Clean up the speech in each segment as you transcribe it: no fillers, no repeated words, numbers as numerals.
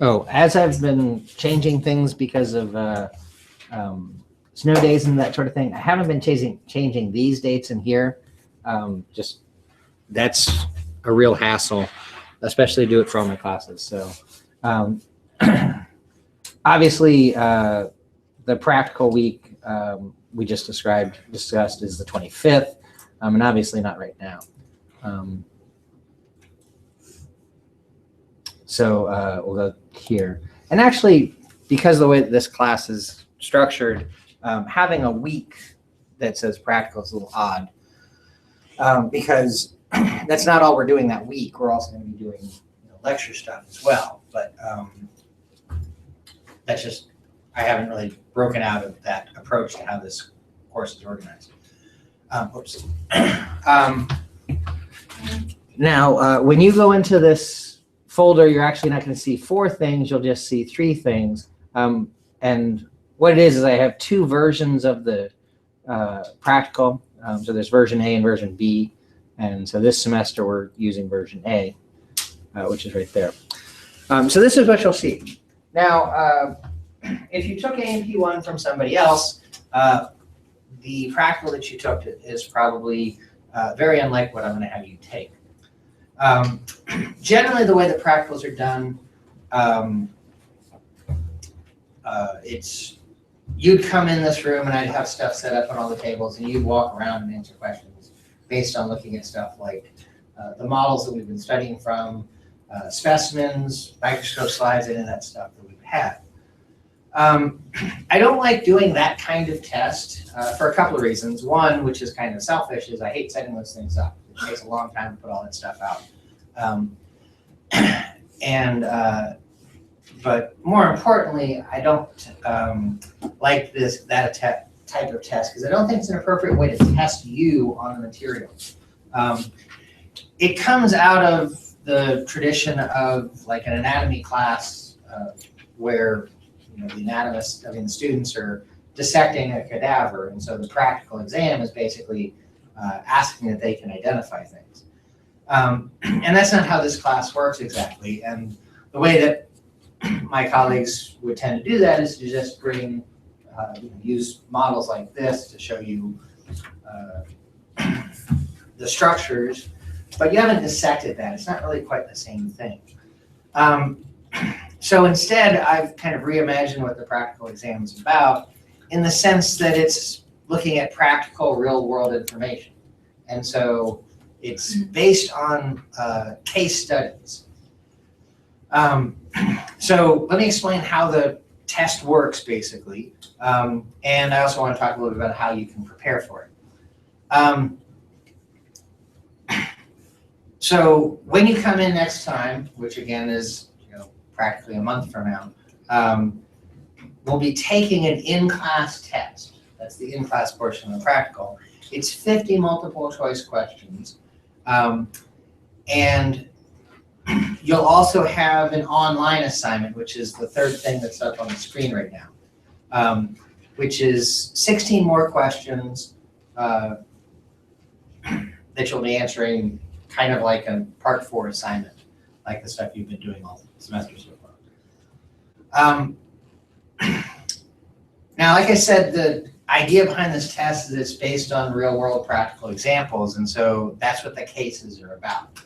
Oh, as I've been changing things because of snow days and that sort of thing, I haven't been changing these dates in here. Just that's a real hassle, especially to do it for all my classes. So obviously the practical week we just discussed is the 25th, and obviously not right now. So we'll go here. And actually, because of the way that this class is structured, having a week that says practical is a little odd, because that's not all we're doing that week. We're also going to be doing lecture stuff as well. But that's just, I haven't really broken out of that approach to how this course is organized. Oops. Now, when you go into this folder, you're actually not going to see 4 things. You'll just see 3 things. And what it is I have 2 versions of the practical. So there's version A and version B. And so this semester we're using version A, which is right there. So this is what you'll see. Now, if you took A&P1 from somebody else, the practical that you took is probably very unlike what I'm going to have you take. Generally, the way the practicals are done, it's you'd come in this room and I'd have stuff set up on all the tables, and you'd walk around and answer questions based on looking at stuff like the models that we've been studying from, specimens, microscope slides, any of that stuff that we've had. I don't like doing that kind of test for a couple of reasons. One, which is kind of selfish, is I hate setting those things up. It takes a long time to put all that stuff out. But more importantly, I don't like that type of test because I don't think it's an appropriate way to test you on the material. It comes out of the tradition of like an anatomy class where the anatomists, the students are dissecting a cadaver, and so the practical exam is basically asking that they can identify things. And that's not how this class works exactly. And the way that my colleagues would tend to do that is to just bring, use models like this to show you the structures, but you haven't dissected that. It's not really quite the same thing. So instead, I've kind of reimagined what the practical exam is about in the sense that it's looking at practical real-world information. And so it's based on case studies. So let me explain how the test works, basically. And I also want to talk a little bit about how you can prepare for it. So when you come in next time, which again is practically a month from now, we'll be taking an in-class test. That's the in-class portion of the practical. It's 50 multiple choice questions. And you'll also have an online assignment, which is the third thing that's up on the screen right now, which is 16 more questions that you'll be answering kind of like a part 4 assignment, like the stuff you've been doing all semester so far. Now, like I said, the idea behind this test is it's based on real-world practical examples, and so that's what the cases are about.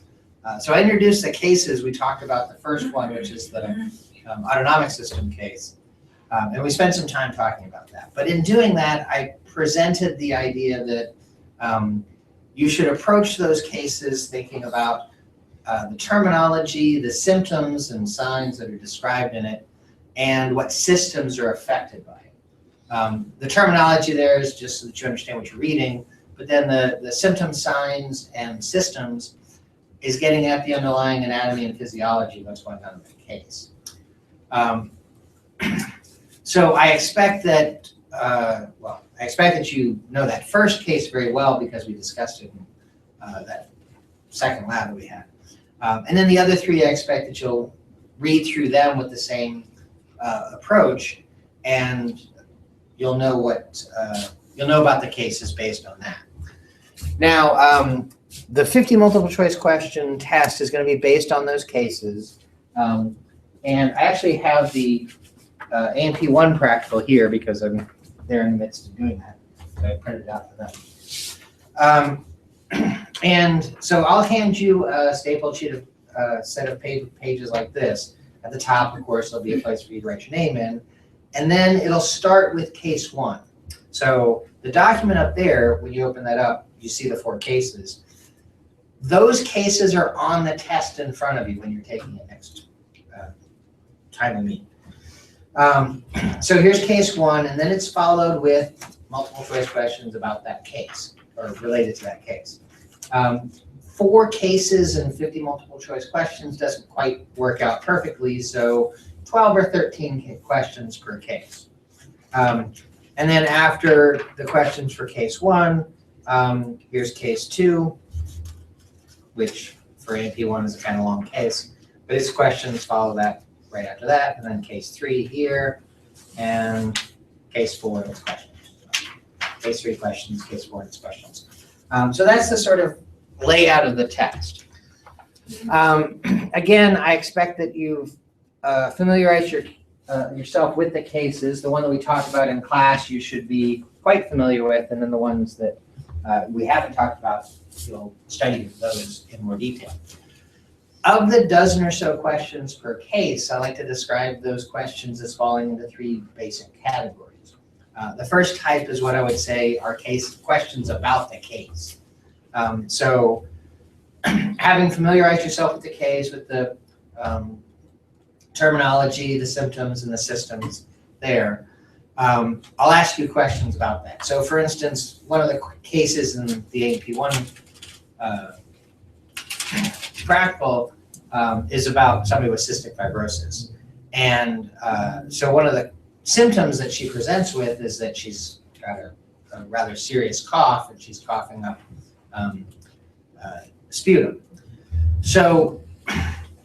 So I introduced the cases. We talked about the first one, which is the Autonomic System case, and we spent some time talking about that. But in doing that, I presented the idea that you should approach those cases thinking about the terminology, the symptoms and signs that are described in it, and what systems are affected by it. The terminology there is just so that you understand what you're reading, but then the symptoms, signs, and systems is getting at the underlying anatomy and physiology of what's going on in the case. So I expect that, I expect that you know that first case very well because we discussed it in that second lab that we had. And then the other 3, I expect that you'll read through them with the same approach, and you'll know what you'll know about the cases based on that. Now, the 50 multiple choice question test is going to be based on those cases. And I actually have the AMP1 practical here because I'm there in the midst of doing that. So I printed it out for them. And so I'll hand you a stapled sheet of set of pages like this. At the top, of course, there'll be a place for you to write your name in. And then it'll start with case 1. So the document up there, when you open that up, you see the 4 cases. Those cases are on the test in front of you when you're taking it next time we meet. So here's case 1, and then it's followed with multiple choice questions about that case, or related to that case. 4 cases and 50 multiple choice questions doesn't quite work out perfectly, so 12 or 13 questions per case. And then after the questions for case 1, here's case 2, which for AMP1 is a kind of long case, but its questions follow that right after that, and then case 3 here, and case 4 is questions. Case 3 questions, case 4 is questions. So that's the sort of layout of the text. Again, I expect that you've familiarized yourself with the cases. The one that we talked about in class you should be quite familiar with, and then the ones that we haven't talked about, you'll study those in more detail. Of the dozen or so questions per case, I like to describe those questions as falling into 3 basic categories. The first type is what I would say are questions about the case. So having familiarized yourself with the case, with the terminology, the symptoms, and the systems there, I'll ask you questions about that. So for instance, one of the cases in the AP1 practical is about somebody with cystic fibrosis. And so one of the symptoms that she presents with is that she's got a rather serious cough, and she's coughing up sputum. So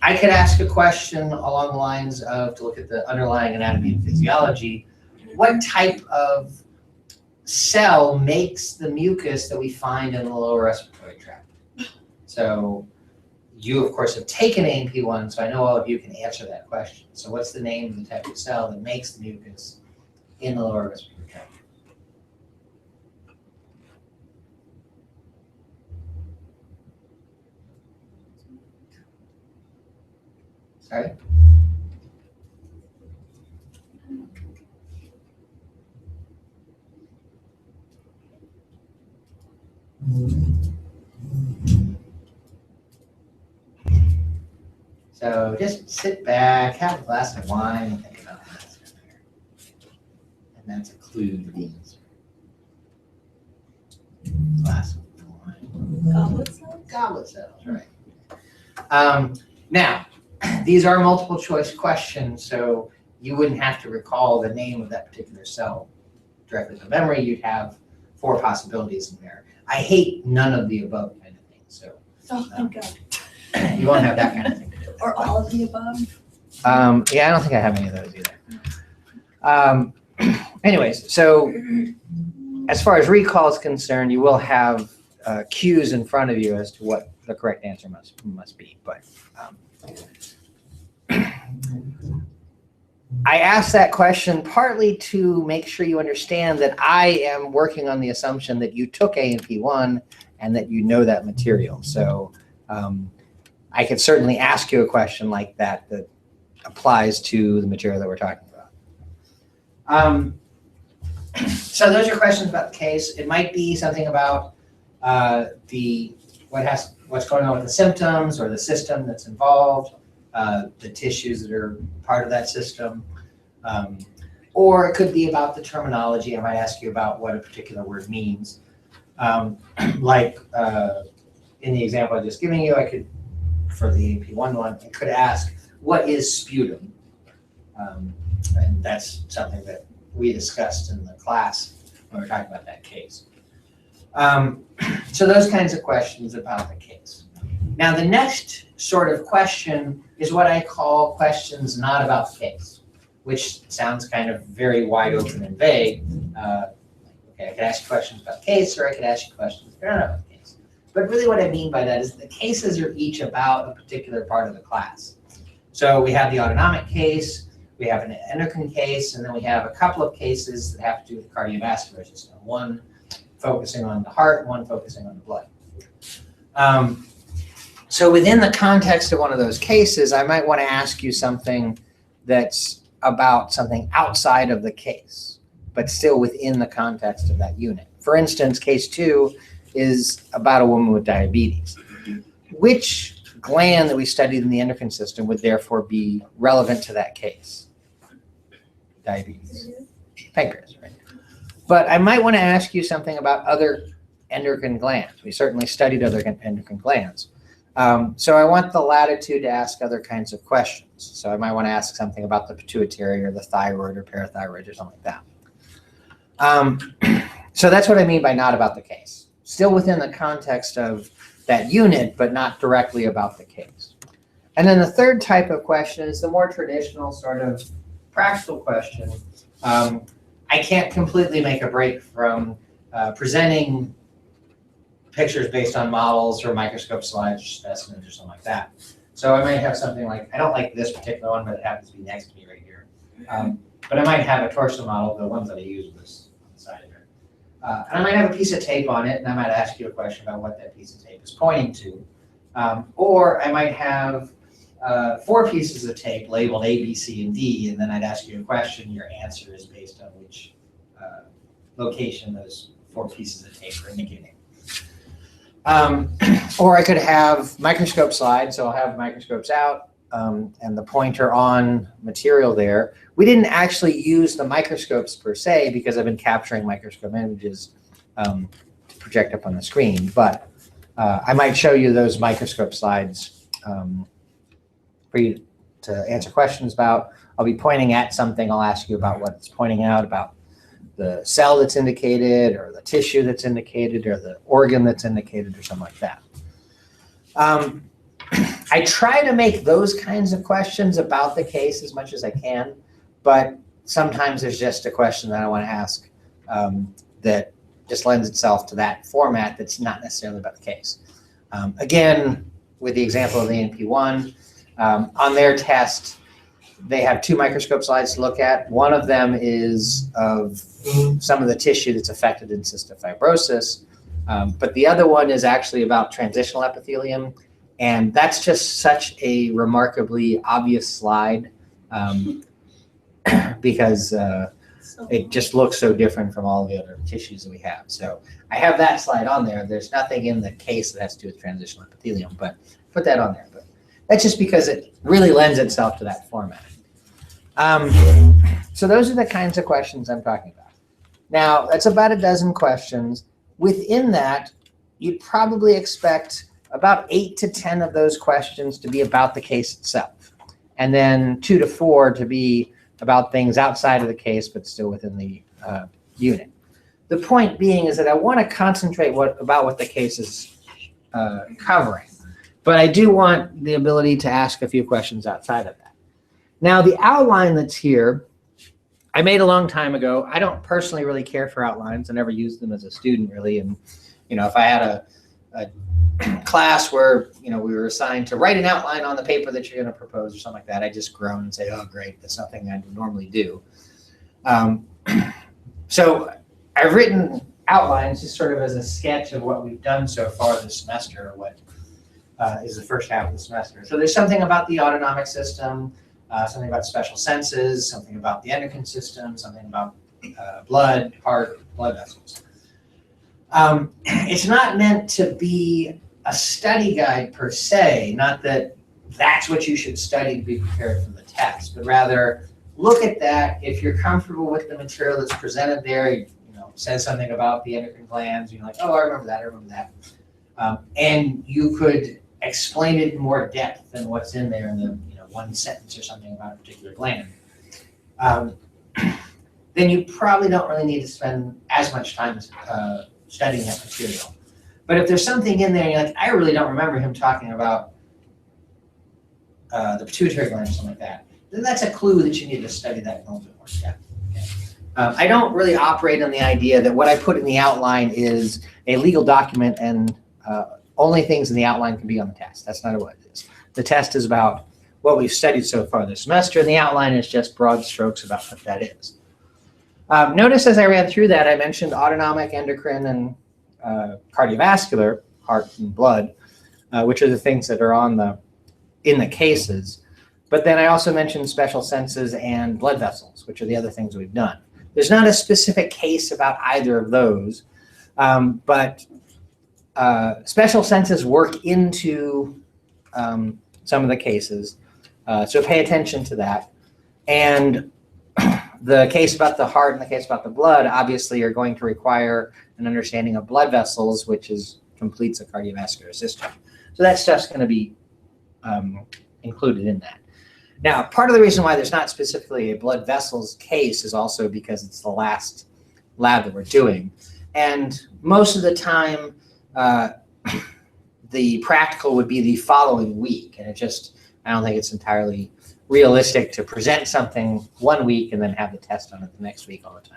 I could ask a question along the lines of, to look at the underlying anatomy and physiology, what type of cell makes the mucus that we find in the lower respiratory tract? So you, of course, have taken AMP1, so I know all of you can answer that question. So what's the name of the type of cell that makes the mucus in the lower respiratory tract? Sorry? So just sit back, have a glass of wine, and think about that. And that's a clue to the answer. Glass of wine. Goblet cells? Goblet cells, right. Now, these are multiple choice questions, so you wouldn't have to recall the name of that particular cell directly from memory. You'd have 4 possibilities in there. I hate none of the above kind of thing, so Oh, thank God. you won't have that kind of thing. Or all of the above? Yeah, I don't think I have any of those either. Anyways, so as far as recall is concerned, you will have cues in front of you as to what the correct answer must be. But I asked that question partly to make sure you understand that I am working on the assumption that you took AMP1 and that you know that material. So I could certainly ask you a question like that that applies to the material that we're talking about. So those are questions about the case. It might be something about what's going on with the symptoms or the system that's involved, the tissues that are part of that system. Or it could be about the terminology. I might ask you about what a particular word means. Like in the example I just giving you, I could, for the AP1 one, I could ask, what is sputum? And that's something that we discussed in the class when we were talking about that case. So those kinds of questions about the case. Now the next sort of question is what I call questions not about the case, which sounds kind of very wide open and vague. Okay, I could ask you questions about the case, or I could ask you questions that are not about the case. But really what I mean by that is the cases are each about a particular part of the class. So we have the autonomic case, we have an endocrine case, and then we have a couple of cases that have to do with the cardiovascular system. One focusing on the heart, one focusing on the blood. So within the context of one of those cases, I might want to ask you something that's about something outside of the case, but still within the context of that unit. For instance, case 2 is about a woman with diabetes. Which gland that we studied in the endocrine system would therefore be relevant to that case? Diabetes. Pancreas, right? But I might want to ask you something about other endocrine glands. We certainly studied other endocrine glands. So I want the latitude to ask other kinds of questions. So I might want to ask something about the pituitary or the thyroid or parathyroid or something like that. So that's what I mean by not about the case. Still within the context of that unit, but not directly about the case. And then the third type of question is the more traditional sort of practical question. I can't completely make a break from presenting pictures based on models or microscope slides or specimens or something like that. So I might have something like, I don't like this particular one, but it happens to be next to me right here. But I might have a torso model, the ones that I use was on the side of it. And I might have a piece of tape on it, and I might ask you a question about what that piece of tape is pointing to. Or I might have 4 pieces of tape labeled A, B, C, and D, and then I'd ask you a question. Your answer is based on which location those 4 pieces of tape are indicating. Or I could have microscope slides, so I'll have microscopes out and the pointer on material there. We didn't actually use the microscopes per se because I've been capturing microscope images to project up on the screen, but I might show you those microscope slides for you to answer questions about. I'll be pointing at something, I'll ask you about what it's pointing out, about the cell that's indicated, or the tissue that's indicated, or the organ that's indicated, or something like that. I try to make those kinds of questions about the case as much as I can, but sometimes there's just a question that I want to ask that just lends itself to that format that's not necessarily about the case. Again, with the example of the NP1, on their test, they have 2 microscope slides to look at. One of them is of some of the tissue that's affected in cystic fibrosis, but the other one is actually about transitional epithelium, and that's just such a remarkably obvious slide because it just looks so different from all the other tissues that we have. So I have that slide on there. There's nothing in the case that has to do with transitional epithelium, but put that on there. But that's just because it really lends itself to that format. So those are the kinds of questions I'm talking about. Now, that's about a dozen questions. Within that, you'd probably expect about 8 to 10 of those questions to be about the case itself, and then 2 to 4 to be about things outside of the case, but still within the unit. The point being is that I want to concentrate about what the case is covering, but I do want the ability to ask a few questions outside of that. Now, the outline that's here, I made a long time ago. I don't personally really care for outlines. I never used them as a student, really. And, if I had a class where, we were assigned to write an outline on the paper that you're going to propose or something like that, I just groan and say, oh, great, that's nothing I normally do. So I've written outlines just sort of as a sketch of what we've done so far this semester, or what is the first half of the semester. So there's something about the autonomic system, something about special senses, something about the endocrine system, something about blood, heart, blood vessels. It's not meant to be a study guide per se, not that that's what you should study to be prepared for the test, but rather look at that. If you're comfortable with the material that's presented there, says something about the endocrine glands, you're like, oh, I remember that. And you could explain it in more depth than what's in there in the one sentence or something about a particular gland. Then you probably don't really need to spend as much time studying that material. But if there's something in there and you're like, I really don't remember him talking about the pituitary gland or something like that, then that's a clue that you need to study that in a little bit more depth. Okay. I don't really operate on the idea that what I put in the outline is a legal document and only things in the outline can be on the test. That's not what it is. The test is about what we've studied so far this semester, and the outline is just broad strokes about what that is. Notice as I ran through that, I mentioned autonomic, endocrine, and cardiovascular, heart and blood, which are the things that are in the cases. But then I also mentioned special senses and blood vessels, which are the other things we've done. There's not a specific case about either of those, but special senses work into some of the cases. So pay attention to that. And the case about the heart and the case about the blood obviously are going to require an understanding of blood vessels, which completes a cardiovascular system. So that stuff's going to be included in that. Now, part of the reason why there's not specifically a blood vessels case is also because it's the last lab that we're doing. And most of the time, the practical would be the following week. And I don't think it's entirely realistic to present something one week and then have the test on it the next week all the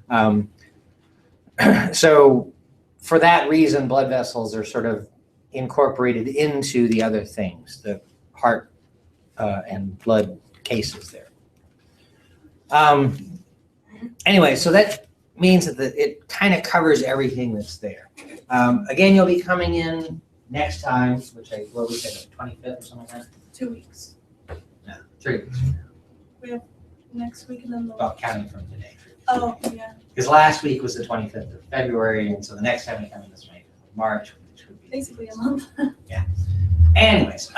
time. So for that reason, blood vessels are sort of incorporated into the other things, the heart and blood cases there. Anyway, so that means that it kind of covers everything that's there. Again, you'll be coming in next time, what we said, the 25th or something like that? 2 weeks. No, 3 weeks. We have next week and then the. Well, counting from today. Oh, yeah. Because last week was the 25th of February, and so the next time we come in is 25th of March, which would be Basically a month. Yeah. Anyways,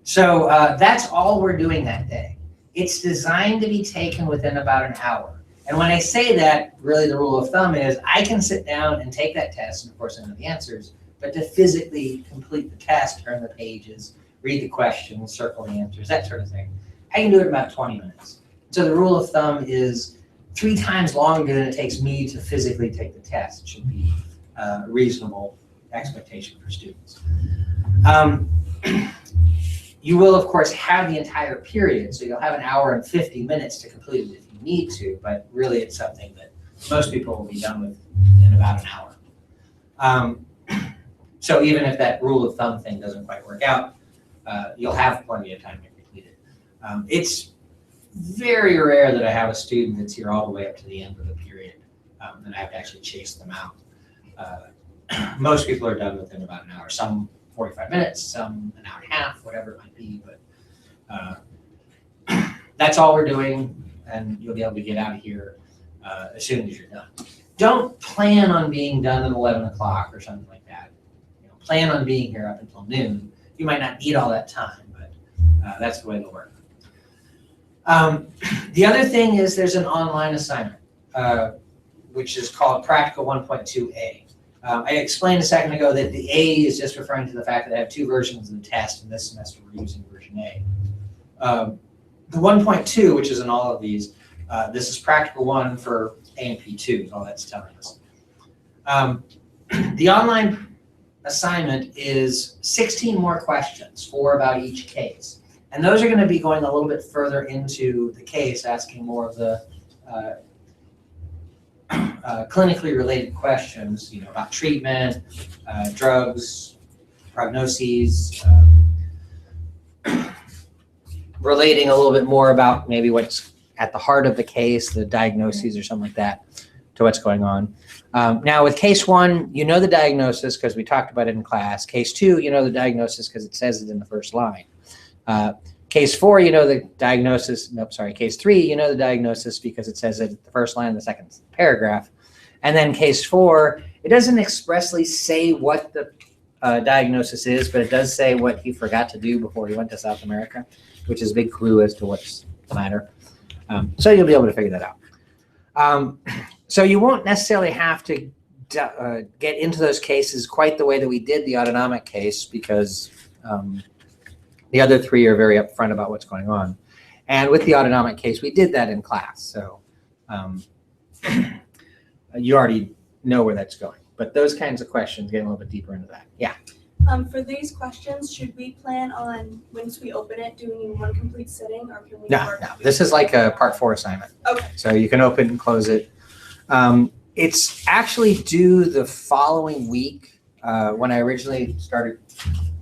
so that's all we're doing that day. It's designed to be taken within about an hour. And when I say that, really the rule of thumb is I can sit down and take that test, and of course I know the answers, but to physically complete the test, turn the pages, read the questions, circle the answers, that sort of thing, I can do it in about 20 minutes. So the rule of thumb is 3 times longer than it takes me to physically take the test. It should be a reasonable expectation for students. You will, of course, have the entire period, so you'll have an hour and 50 minutes to complete it if you need to, but really it's something that most people will be done with in about an hour. So even if that rule of thumb thing doesn't quite work out, you'll have plenty of time to complete it. It's very rare that I have a student that's here all the way up to the end of the period, and I have to actually chase them out. Most people are done within about an hour, some 45 minutes, some an hour and a half, whatever it might be, but that's all we're doing, and you'll be able to get out of here as soon as you're done. Don't plan on being done at 11 o'clock or something like that. Plan on being here up until noon. You might not need all that time, but that's the way it'll work. The other thing is there's an online assignment, which is called Practical 1.2a. I explained a second ago that the A is just referring to the fact that I have 2 versions of the test, and this semester we're using version A. The 1.2, which is in all of these, this is Practical 1 for A and P2, is all that's telling us. The online assignment is 16 more questions, 4 about each case. And those are going to be going a little bit further into the case, asking more of the clinically related questions, about treatment, drugs, prognoses, relating a little bit more about maybe what's at the heart of the case, the diagnoses or something like that, to what's going on. Now with case 1, you know the diagnosis because we talked about it in class. Case 2, you know the diagnosis because it says it in the first line. Case 4, you know the diagnosis. Nope, sorry. Case 3, you know the diagnosis because it says it at the first line of the second paragraph. And then case 4, it doesn't expressly say what the diagnosis is, but it does say what he forgot to do before he went to South America, which is a big clue as to what's the matter. So you'll be able to figure that out. So you won't necessarily have to get into those cases quite the way that we did the autonomic case because the other 3 are very upfront about what's going on. And with the autonomic case, we did that in class. So you already know where that's going. But those kinds of questions, get a little bit deeper into that. Yeah. For these questions, should we plan on, once we open it, doing one complete sitting, or can we? No. This is like a part 4 assignment. Okay. So you can open and close it. It's actually due the following week. When I originally started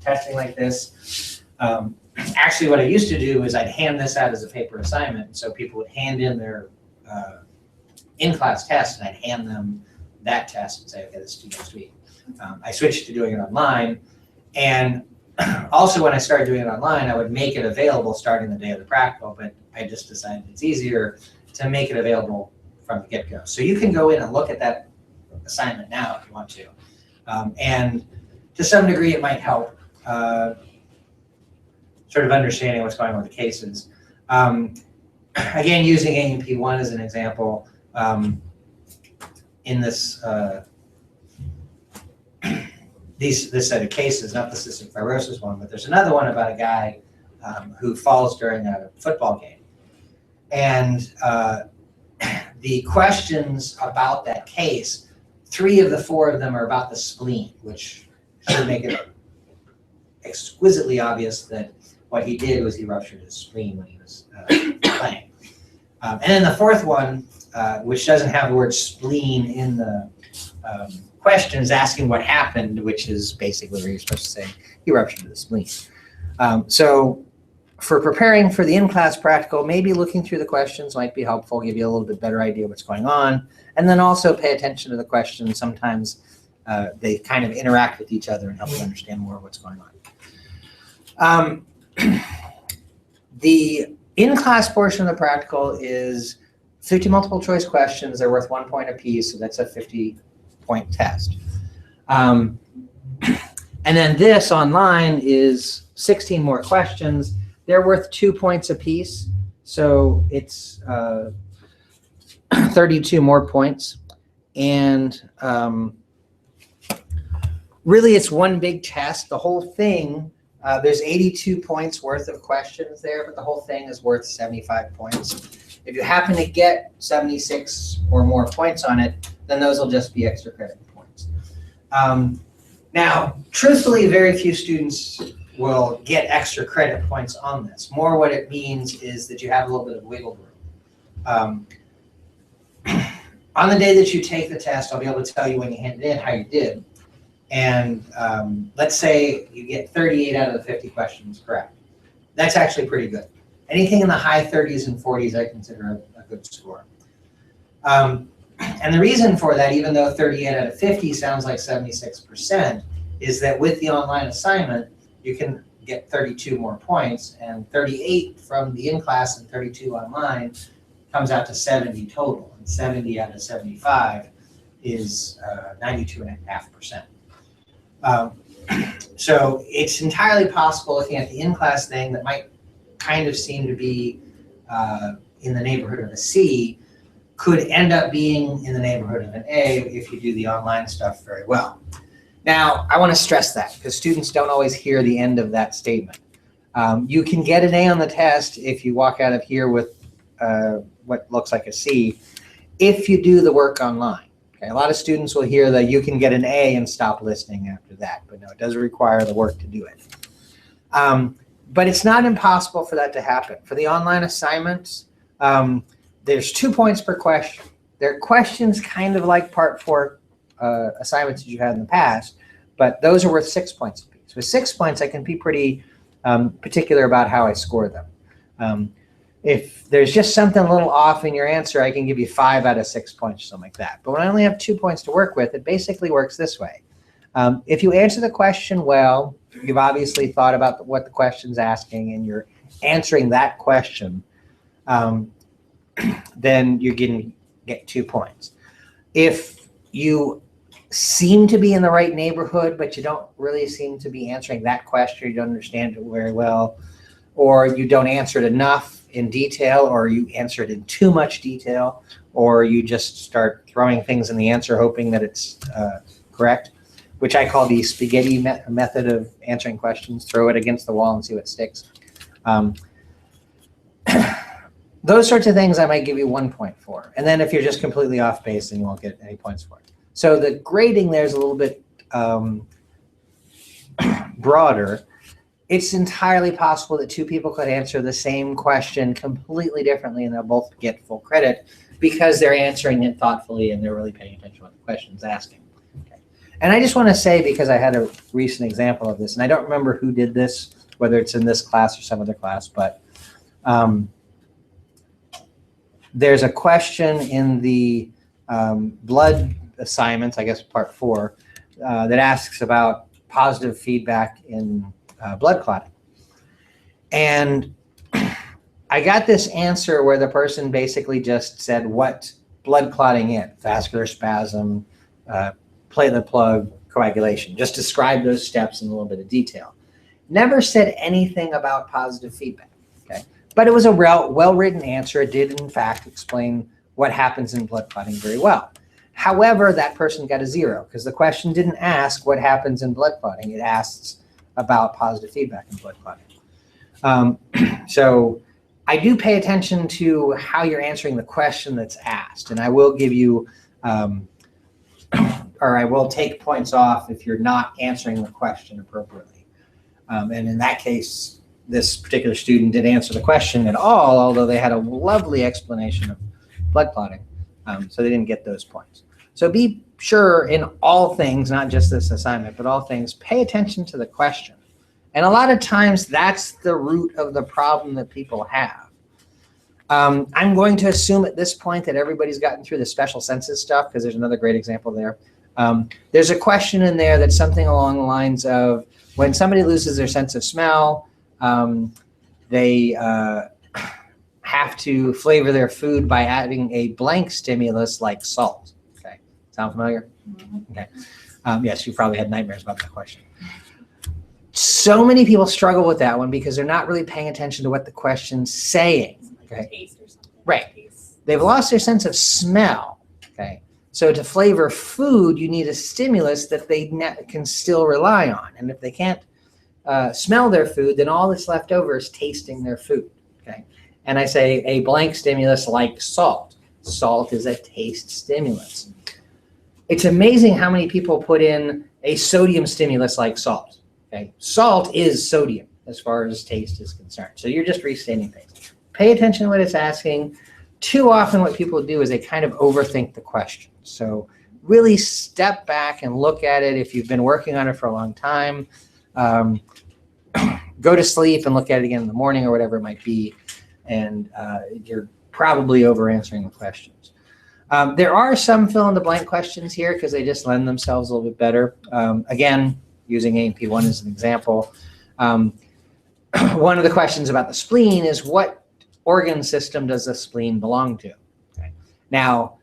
testing like this, Actually, what I used to do is I'd hand this out as a paper assignment, and so people would hand in their in-class test, and I'd hand them that test and say, okay, this is due next week. I switched to doing it online, and also when I started doing it online, I would make it available starting the day of the practical, but I just decided it's easier to make it available from the get-go. So you can go in and look at that assignment now if you want to. And to some degree, it might help sort of understanding what's going on with the cases. Again, using AMP1 as an example, in this this set of cases, not the cystic fibrosis one, but there's another one about a guy who falls during a football game. And the questions about that case, 3 of the 4 of them are about the spleen, which should make it exquisitely obvious that what he did was he ruptured his spleen when he was playing. And then the 4th one, which doesn't have the word spleen in the question, is asking what happened, which is basically where you're supposed to say he ruptured the spleen. So for preparing for the in-class practical, maybe looking through the questions might be helpful, give you a little bit better idea what's going on, and then also pay attention to the questions. Sometimes they kind of interact with each other and help you understand more of what's going on. The in-class portion of the practical is 50 multiple choice questions. They're worth 1 point apiece, so that's a 50-point test. And then this online is 16 more questions. They're worth 2 points apiece, so it's 32 more points. And really, it's one big test. The whole thing, there's 82 points worth of questions there, but the whole thing is worth 75 points. If you happen to get 76 or more points on it, then those will just be extra credit points. Now, truthfully, very few students will get extra credit points on this. More what it means is that you have a little bit of wiggle room. On the day that you take the test, I'll be able to tell you when you hand it in how you did. And let's say you get 38 out of the 50 questions correct. That's actually pretty good. Anything in the high 30s and 40s I consider a good score. And the reason for that, even though 38 out of 50 sounds like 76%, is that with the online assignment, you can get 32 more points, and 38 from the in-class and 32 online comes out to 70 total. And 70 out of 75 is 92.5%. So it's entirely possible, looking at the in-class thing that might kind of seem to be in the neighborhood of a C, could end up being in the neighborhood of an A if you do the online stuff very well. Now, I want to stress that because students don't always hear the end of that statement. You can get an A on the test if you walk out of here with what looks like a C if you do the work online. Okay? A lot of students will hear that you can get an A and stop listening after that, but no, it does require the work to do it. But it's not impossible for that to happen. For the online assignments, there's 2 points per question. They're questions kind of like part 4 assignments that you had in the past, but those are worth 6 points apiece. With 6 points, I can be pretty particular about how I score them. If there's just something a little off in your answer, I can give you 5 out of 6 points, or something like that. But when I only have 2 points to work with, it basically works this way. If you answer the question well, you've obviously thought about what the question's asking, and you're answering that question, then you're going to get 2 points. If you seem to be in the right neighborhood, but you don't really seem to be answering that question, you don't understand it very well, or you don't answer it enough in detail, or you answer it in too much detail, or you just start throwing things in the answer hoping that it's correct, which I call the spaghetti method of answering questions. Throw it against the wall and see what sticks. Those sorts of things I might give you 1 point for. And then if you're just completely off base, then you won't get any points for it. So the grading there is a little bit broader. It's entirely possible that 2 people could answer the same question completely differently, and they'll both get full credit because they're answering it thoughtfully and they're really paying attention to what the question's asking. Okay. And I just want to say, because I had a recent example of this, and I don't remember who did this whether it's in this class or some other class, but there's a question in the blood assignments, I guess part 4, that asks about positive feedback in blood clotting. And I got this answer where the person basically just said what blood clotting is: vascular spasm, platelet plug, coagulation. Just describe those steps in a little bit of detail. Never said anything about positive feedback, okay? But it was a well-written answer. It did, in fact, explain what happens in blood clotting very well. However, that person got a 0 because the question didn't ask what happens in blood clotting. It asks about positive feedback in blood clotting. So I do pay attention to how you're answering the question that's asked, and I will give you, or I will take points off if you're not answering the question appropriately. And in that case, this particular student didn't answer the question at all, although they had a lovely explanation of blood clotting, so they didn't get those points. So be sure in all things, not just this assignment, but all things, pay attention to the question. And a lot of times that's the root of the problem that people have. I'm going to assume at this point that everybody's gotten through the special senses stuff, because there's another great example there. There's a question in there that's something along the lines of, when somebody loses their sense of smell, they have to flavor their food by adding a blank stimulus like salt. Okay, sound familiar? Okay. Yes, you probably had nightmares about that question. So many people struggle with that one because they're not really paying attention to what the question's saying. Okay. Taste or something. Right. They've lost their sense of smell. Okay. So to flavor food, you need a stimulus that they can still rely on. And if they can't smell their food, then all that's left over is tasting their food. Okay. And I say a blank stimulus like salt. Salt is a taste stimulus. It's amazing how many people put in a sodium stimulus like salt. Okay. Salt is sodium as far as taste is concerned. So you're just restating things. Pay attention to what it's asking. Too often what people do is they kind of overthink the question. So really step back and look at it. If you've been working on it for a long time, go to sleep and look at it again in the morning or whatever it might be, and you're probably over answering the questions. There are some fill-in-the-blank questions here because they just lend themselves a little bit better. Again, using A&P1 as an example, one of the questions about the spleen is, what organ system does the spleen belong to? Okay. Now,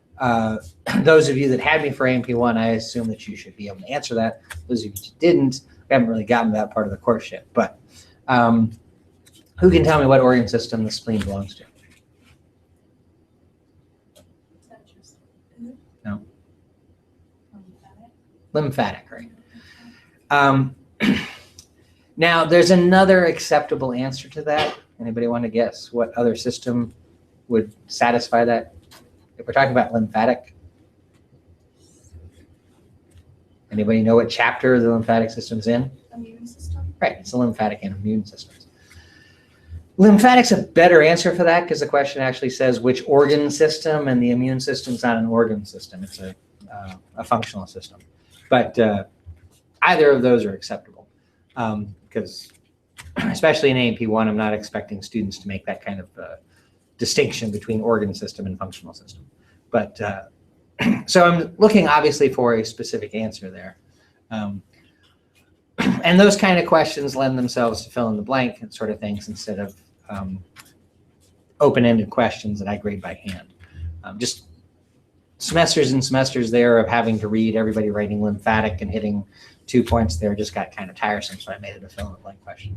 those of you that had me for A&P1, I assume that you should be able to answer that. Those of you who didn't, we haven't really gotten to that part of the course yet. But who can tell me what organ system the spleen belongs to? No. Lymphatic, right? Now, there's another acceptable answer to that. Anybody want to guess what other system would satisfy that? If we're talking about lymphatic, anybody know what chapter the lymphatic system's in? Immune system. Right, it's the lymphatic and immune systems. Lymphatic's a better answer for that because the question actually says which organ system, and the immune system's not an organ system, it's a functional system. But either of those are acceptable because especially in A&P1, I'm not expecting students to make that kind of distinction between organ system and functional system. But so I'm looking obviously for a specific answer there. And those kind of questions lend themselves to fill in the blank and sort of things instead of open-ended questions that I grade by hand. Just semesters and semesters there of having to read everybody writing lymphatic and hitting 2 points there just got kind of tiresome, so I made it a fill in the blank question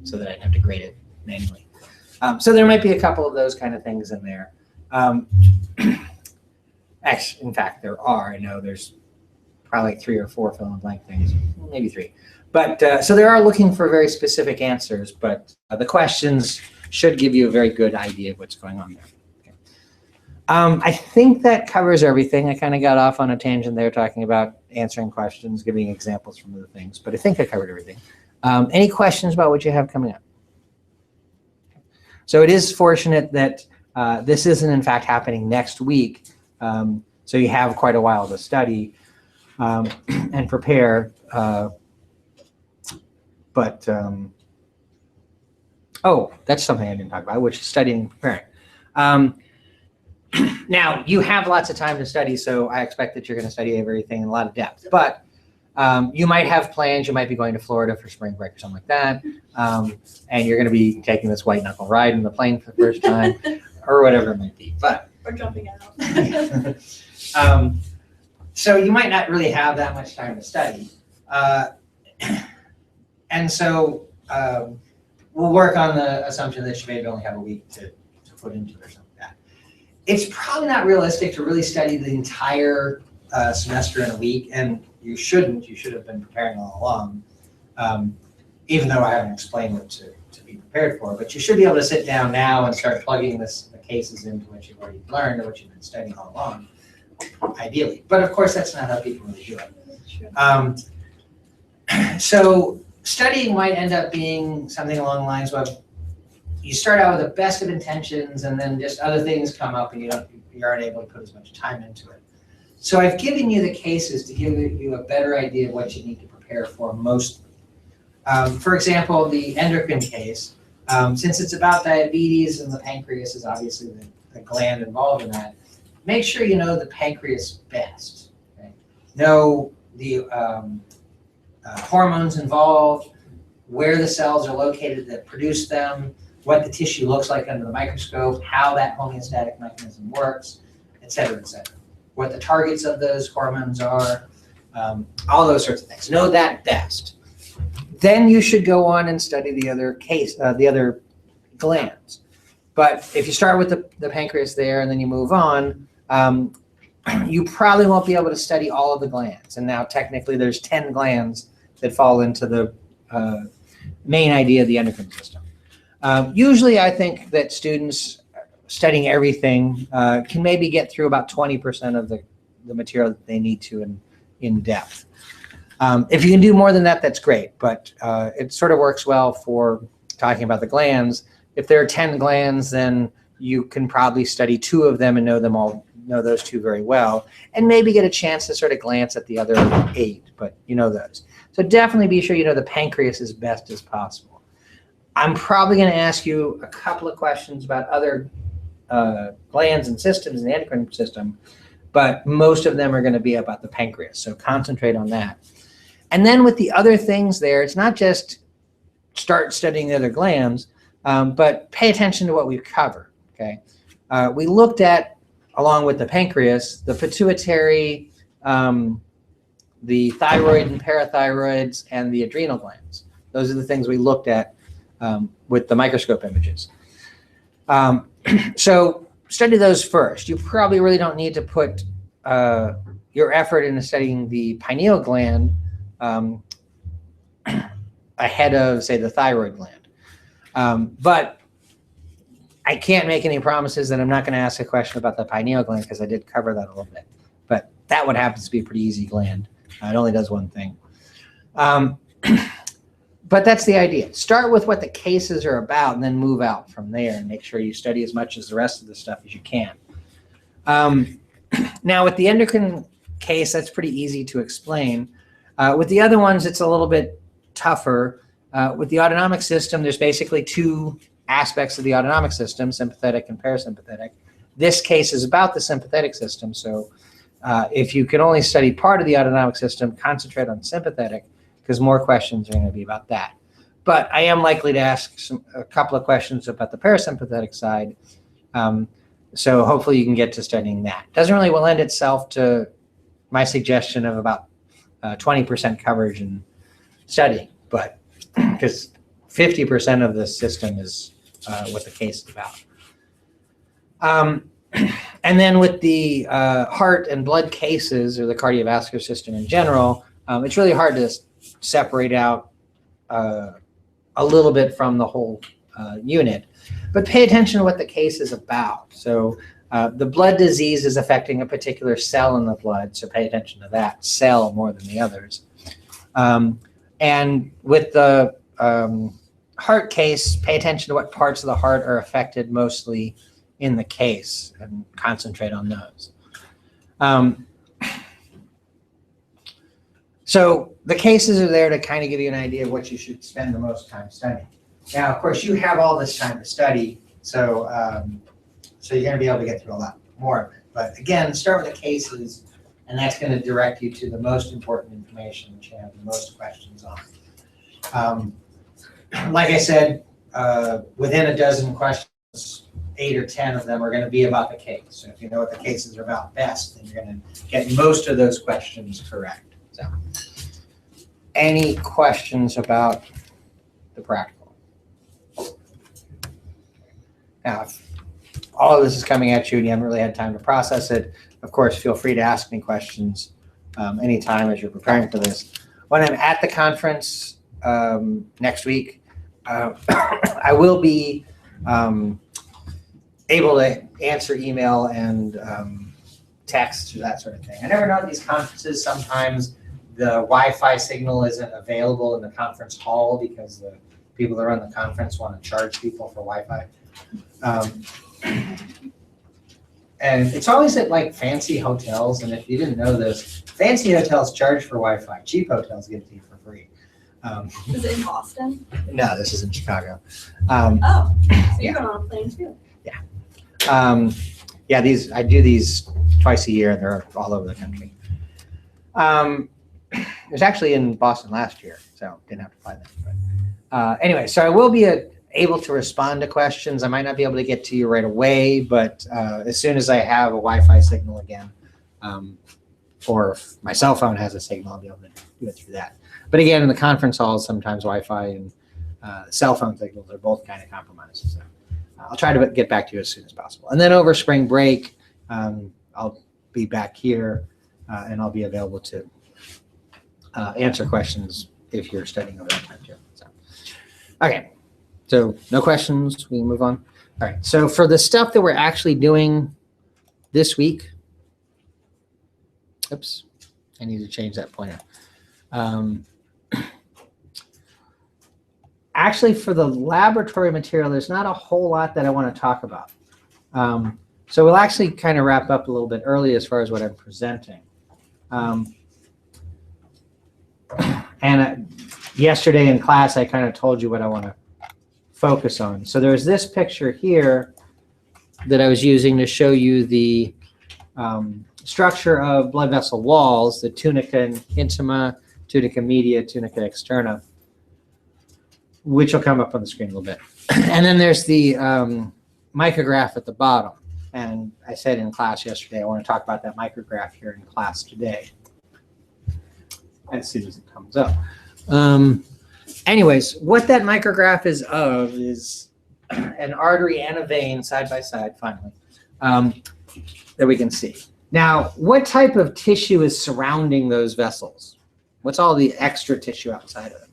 so that I didn't have to grade it manually. So there might be a couple of those kind of things in there. Actually, in fact, there are. I know there's probably 3 or 4 fill in the blank things, maybe 3. But so they are looking for very specific answers, but the questions should give you a very good idea of what's going on there. Okay. I think that covers everything. I kind of got off on a tangent there talking about answering questions, giving examples from other things, but I think I covered everything. Any questions about what you have coming up? So it is fortunate that this isn't in fact happening next week. So you have quite a while to study and prepare. But Oh, that's something I didn't talk about, which is studying and preparing. Now, you have lots of time to study, so I expect that you're going to study everything in a lot of depth. But you might have plans. You might be going to Florida for spring break or something like that, and you're going to be taking this white knuckle ride in the plane for the first time, or whatever it might be. But Or jumping out. so you might not really have that much time to study, and so we'll work on the assumption that you maybe only have a week to put into it or something like that. It's probably not realistic to really study the entire semester in a week, and you shouldn't. You should have been preparing all along, even though I haven't explained what to be prepared for. But you should be able to sit down now and start plugging the cases into what you've already learned or what you've been studying all along, ideally. But of course, that's not how people really do it. So studying might end up being something along the lines of you start out with the best of intentions, and then just other things come up, and you aren't able to put as much time into it. So I've given you the cases to give you a better idea of what you need to prepare for mostly. For example, the endocrine case, since it's about diabetes and the pancreas is obviously the gland involved in that, make sure you know the pancreas best. Okay? Know the hormones involved, where the cells are located that produce them, what the tissue looks like under the microscope, how that homeostatic mechanism works, et cetera, et cetera. What the targets of those hormones are, all those sorts of things. Know that best. Then you should go on and study the other glands. But if you start with the pancreas there and then you move on, you probably won't be able to study all of the glands. And now technically there's 10 glands that fall into the main idea of the endocrine system. Usually I think that students studying everything can maybe get through about 20% of the material that they need to in depth. If you can do more than that, that's great, but it sort of works well for talking about the glands. If there are 10 glands, then you can probably study 2 of them and know those 2 very well, and maybe get a chance to sort of glance at the other 8, but you know those. So definitely be sure you know the pancreas as best as possible. I'm probably going to ask you a couple of questions about other glands and systems in the endocrine system, but most of them are going to be about the pancreas, so concentrate on that. And then with the other things there, it's not just start studying the other glands, but pay attention to what we've covered, okay? We looked at, along with the pancreas, the pituitary, the thyroid and parathyroids, and the adrenal glands. Those are the things we looked at with the microscope images. So study those first. You probably really don't need to put your effort into studying the pineal gland ahead of, say, the thyroid gland. But I can't make any promises that I'm not going to ask a question about the pineal gland, because I did cover that a little bit. But that one happens to be a pretty easy gland. It only does one thing. But that's the idea. Start with what the cases are about and then move out from there, and make sure you study as much as the rest of the stuff as you can. Now, with the endocrine case, that's pretty easy to explain. With the other ones, it's a little bit tougher. With the autonomic system, there's basically 2 aspects of the autonomic system, sympathetic and parasympathetic. This case is about the sympathetic system, so if you can only study part of the autonomic system, concentrate on sympathetic, because more questions are going to be about that. But I am likely to ask a couple of questions about the parasympathetic side, so hopefully you can get to studying that. Doesn't really lend itself to my suggestion of about 20% coverage in studying, but because 50% of the system is what the case is about. And then with the heart and blood cases, or the cardiovascular system in general, it's really hard to separate out a little bit from the whole unit. But pay attention to what the case is about. So the blood disease is affecting a particular cell in the blood, so pay attention to that cell more than the others. And with the heart case, pay attention to what parts of the heart are affected mostly in the case, and concentrate on those. So the cases are there to kind of give you an idea of what you should spend the most time studying. Now, of course, you have all this time to study, so so you're going to be able to get through a lot more of it. But again, start with the cases, and that's going to direct you to the most important information, which you have the most questions on. Like I said, within a dozen questions, 8 or 10 of them are going to be about the case. So if you know what the cases are about best, then you're going to get most of those questions correct. So, any questions about the practical? Now, if all of this is coming at you and you haven't really had time to process it, of course, feel free to ask me questions anytime as you're preparing for this. When I'm at the conference next week, I will be able to answer email and text, that sort of thing. I never know at these conferences, sometimes the Wi-Fi signal isn't available in the conference hall because the people that run the conference want to charge people for Wi-Fi. And it's always at like fancy hotels, and if you didn't know this, fancy hotels charge for Wi-Fi. Cheap hotels give it to you for free. Is it in Boston? No, this is in Chicago. Oh, so yeah. you're going on a plane too? Yeah, I do these twice a year, and they're all over the country. It was actually in Boston last year, so didn't have to fly that. But anyway, so I will be able to respond to questions. I might not be able to get to you right away, but as soon as I have a Wi-Fi signal again, or if my cell phone has a signal, I'll be able to do it through that. But again, in the conference halls, sometimes Wi-Fi and cell phone signals are both kind of compromised. So I'll try to get back to you as soon as possible. And then over spring break, I'll be back here and I'll be available to answer questions if you're studying over that time too. So, okay. So no questions, we can move on. All right, so for the stuff that we're actually doing this week, oops, I need to change that pointer. Actually, for the laboratory material, there's not a whole lot that I want to talk about. So we'll actually kind of wrap up a little bit early as far as what I'm presenting. Yesterday in class, I kind of told you what I want to focus on. So there's this picture here that I was using to show you the structure of blood vessel walls, the tunica and intima, tunica media, tunica externa, which will come up on the screen a little bit. And then there's the micrograph at the bottom. And I said in class yesterday, I want to talk about that micrograph here in class today, as soon as it comes up. Anyways, what that micrograph is of is an artery and a vein side by side, finally, that we can see. Now, what type of tissue is surrounding those vessels? What's all the extra tissue outside of them?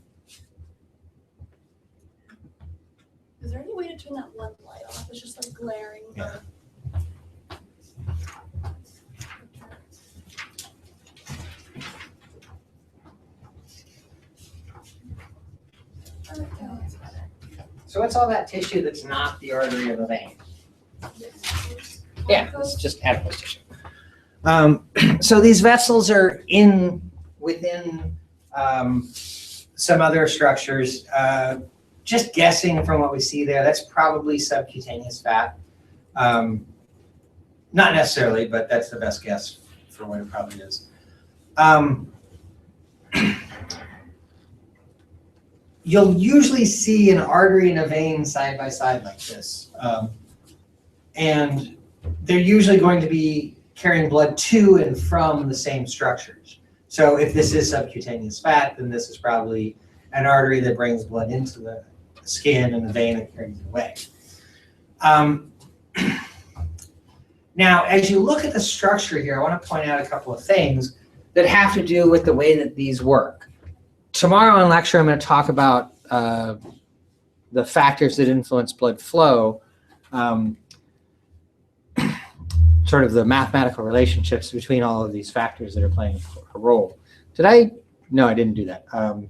Is there any way to turn that one light off? It's just like glaring. Yeah. So what's all that tissue that's not the artery or the vein? Yeah, it's just adipose tissue. So these vessels are within some other structures. Just guessing from what we see there, that's probably subcutaneous fat. Not necessarily, but that's the best guess for what it probably is. You'll usually see an artery and a vein side by side like this. And they're usually going to be carrying blood to and from the same structures. So if this is subcutaneous fat, then this is probably an artery that brings blood into the skin and the vein that carries it away. Now, as you look at the structure here, I want to point out a couple of things that have to do with the way that these work. Tomorrow in lecture, I'm going to talk about the factors that influence blood flow, sort of the mathematical relationships between all of these factors that are playing a role. Did I? No, I didn't do that. I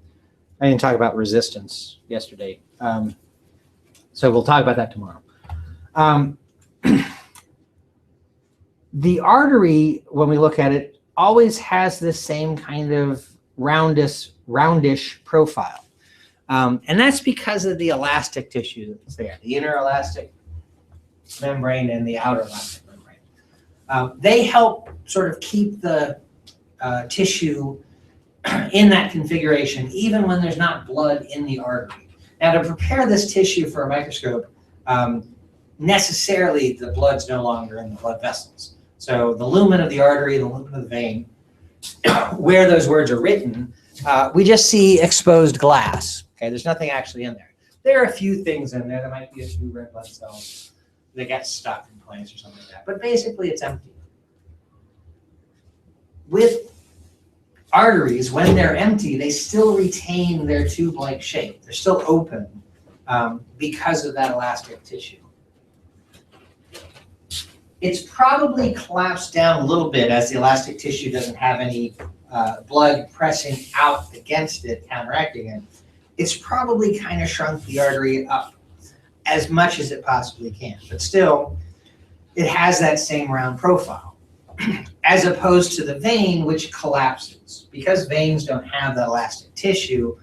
didn't talk about resistance yesterday. So we'll talk about that tomorrow. The artery, when we look at it, always has this same kind of roundish profile. And that's because of the elastic tissue that's there, the inner elastic membrane and the outer elastic membrane. They help sort of keep the tissue in that configuration, even when there's not blood in the artery. Now, to prepare this tissue for a microscope, necessarily the blood's no longer in the blood vessels. So the lumen of the artery, the lumen of the vein, where those words are written, we just see exposed glass. Okay, there's nothing actually in there. There are a few things in there. There might be a few red blood cells that get stuck in place or something like that. But basically, it's empty. With arteries, when they're empty, they still retain their tube-like shape. They're still open because of that elastic tissue. It's probably collapsed down a little bit as the elastic tissue doesn't have any blood pressing out against it, counteracting it. It's probably kind of shrunk the artery up as much as it possibly can. But still, it has that same round profile, as opposed to the vein, which collapses. Because veins don't have the elastic tissue,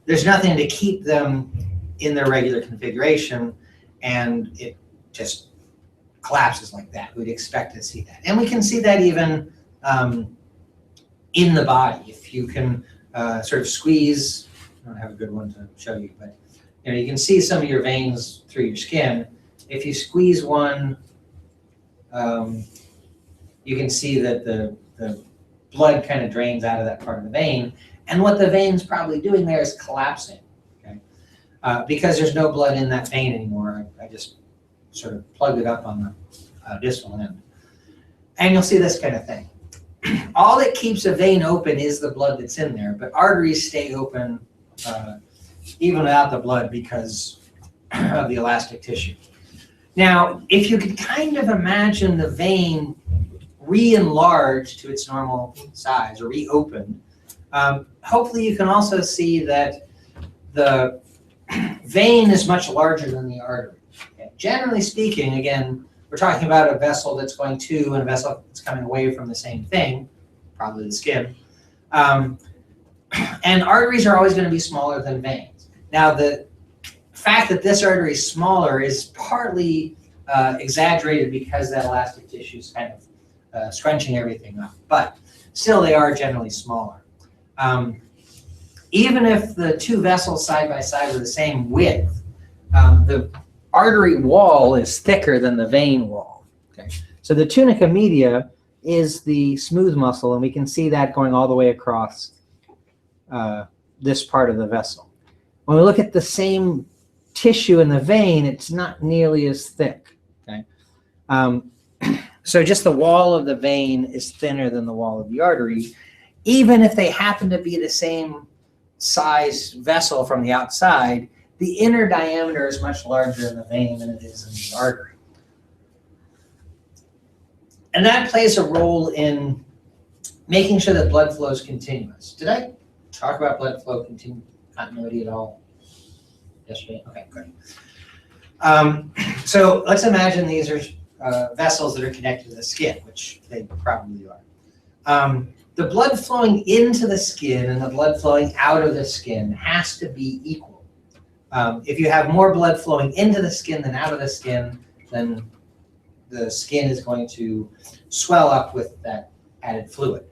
there's nothing to keep them in their regular configuration, and it just collapses like that. We'd expect to see that. And we can see that even in the body. If you can sort of squeeze, I don't have a good one to show you, but you can see some of your veins through your skin. If you squeeze one, you can see that the blood kind of drains out of that part of the vein. And what the vein's probably doing there is collapsing, okay? Because there's no blood in that vein anymore. I just sort of plugged it up on the distal end. And you'll see this kind of thing. All that keeps a vein open is the blood that's in there, but arteries stay open even without the blood because of the elastic tissue. Now, if you could kind of imagine the vein re-enlarged to its normal size or reopened, hopefully you can also see that the vein is much larger than the artery. Okay. Generally speaking, again, we're talking about a vessel that's going to and a vessel that's coming away from the same thing, probably the skin. And arteries are always going to be smaller than veins. Now, the fact that this artery is smaller is partly exaggerated because that elastic tissue is kind of scrunching everything up. But still, they are generally smaller. Even if the two vessels side by side were the same width, the artery wall is thicker than the vein wall. Okay? So the tunica media is the smooth muscle, and we can see that going all the way across this part of the vessel. When we look at the same tissue in the vein, it's not nearly as thick. Okay? So just the wall of the vein is thinner than the wall of the artery, even if they happen to be the same size vessel from the outside. The inner diameter is much larger in the vein than it is in the artery. And that plays a role in making sure that blood flow is continuous. Did I talk about blood flow continuity at all yesterday? Okay, good. So let's imagine these are vessels that are connected to the skin, which they probably are. The blood flowing into the skin and the blood flowing out of the skin has to be equal. If you have more blood flowing into the skin than out of the skin, then the skin is going to swell up with that added fluid.